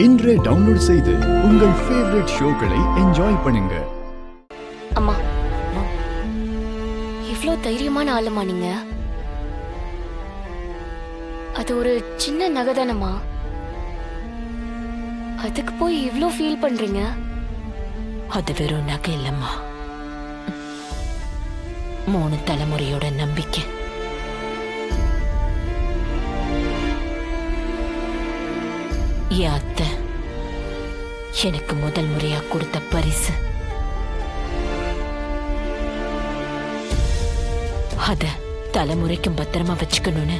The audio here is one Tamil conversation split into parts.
இன்றே டவுன்லோட் செய்து உங்கள் ஃபேவரட் ஷோக்களை என்ஜாய் பண்ணுங்க. அம்மா, இவ்ளோ தைரியமான ஆளுமா நீங்க? அது ஒரு சின்ன நகைதானம்மா, அதுக்கு போய் இவ்ளோ ஃபீல் பண்றீங்க? அது வெறும் நகை இல்லம்மா, 3 தலைமுறையோட நம்பிக்கை. என் அத்தை எனக்கு முதல் முறையா கொடுத்த பரிசு. அத தலைமுறைக்கும் பத்திரமா வச்சுக்கணும்னு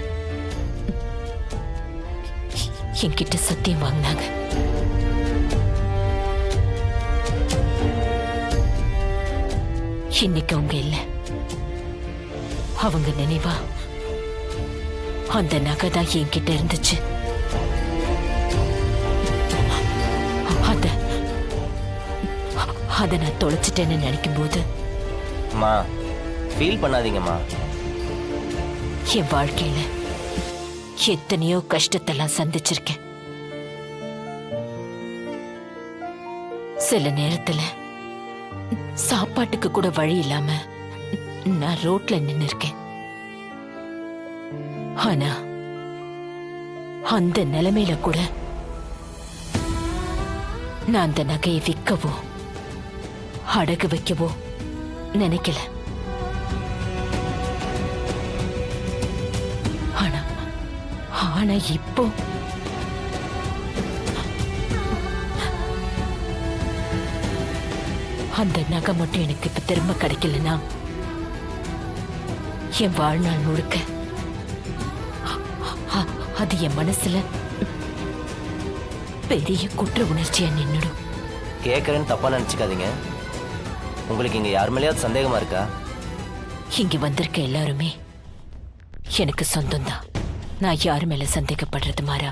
என்கிட்ட சத்தியம் வாங்கினாங்க. இன்னைக்கு அவங்க இல்ல, அவங்க நினைவா அந்த நகை தான் என்கிட்ட இருந்துச்சு. அத நான் தொலைச்சிட்டேன்னு நினைக்கும் போது ஃபீல் பண்ணாதீங்கம்மா. என் வாழ்க்கையில எத்தனையோ கஷ்டத்தெல்லாம் சந்திச்சிருக்கேன். சில நேரத்துல சாப்பாட்டுக்கு கூட வழி இல்லாம நான் ரோட்ல நின்னு இருக்கேன். ஆனா அந்த நிலைமையில கூட நான் அந்த நகையை விற்கவோ அடகு வைக்கவோ நினைக்கல. ஆனா இப்போ அந்த நகை மட்டும் எனக்கு இப்ப திரும்ப கிடைக்கலன்னா என் வாழ்நாள் முழுக்க அது என் மனசுல பெரிய குற்ற உணர்ச்சியா நின்னுடும். கேட்கறேன்னு தப்பா நினைச்சுக்காதீங்க. உங்களுக்கு இங்க யார் மேலேயாவது சந்தேகமா இருக்கா? இங்க வந்திருக்க எல்லாருமே எனக்கு சொந்தம்தான். நான் யாரு மேல சந்தேகப்படுறது மாறா?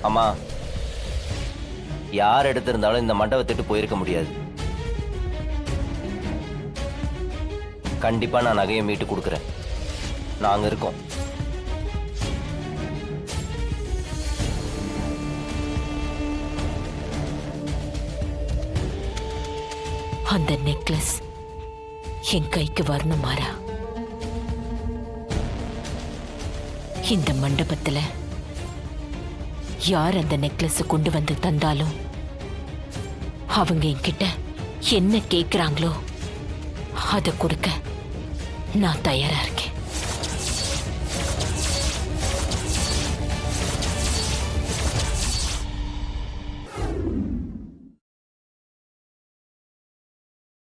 அம்மா, யார் எடுத்திருந்தாலும் இந்த மண்டபத்திட்டு போயிருக்க முடியாது. கண்டிப்பா நான் நகையை மீட்டு கொடுக்குறேன். நாங்க இருக்கோம். அந்த நெக்லஸ் என் கைக்கு வரணும் மாறா. இந்த மண்டபத்துல யார் அந்த நெக்லஸ் கொண்டு வந்து தந்தாலும் அவங்க என்கிட்ட என்ன கேக்குறாங்களோ அதை கொடுக்க நான் தயாரா இருக்கேன்.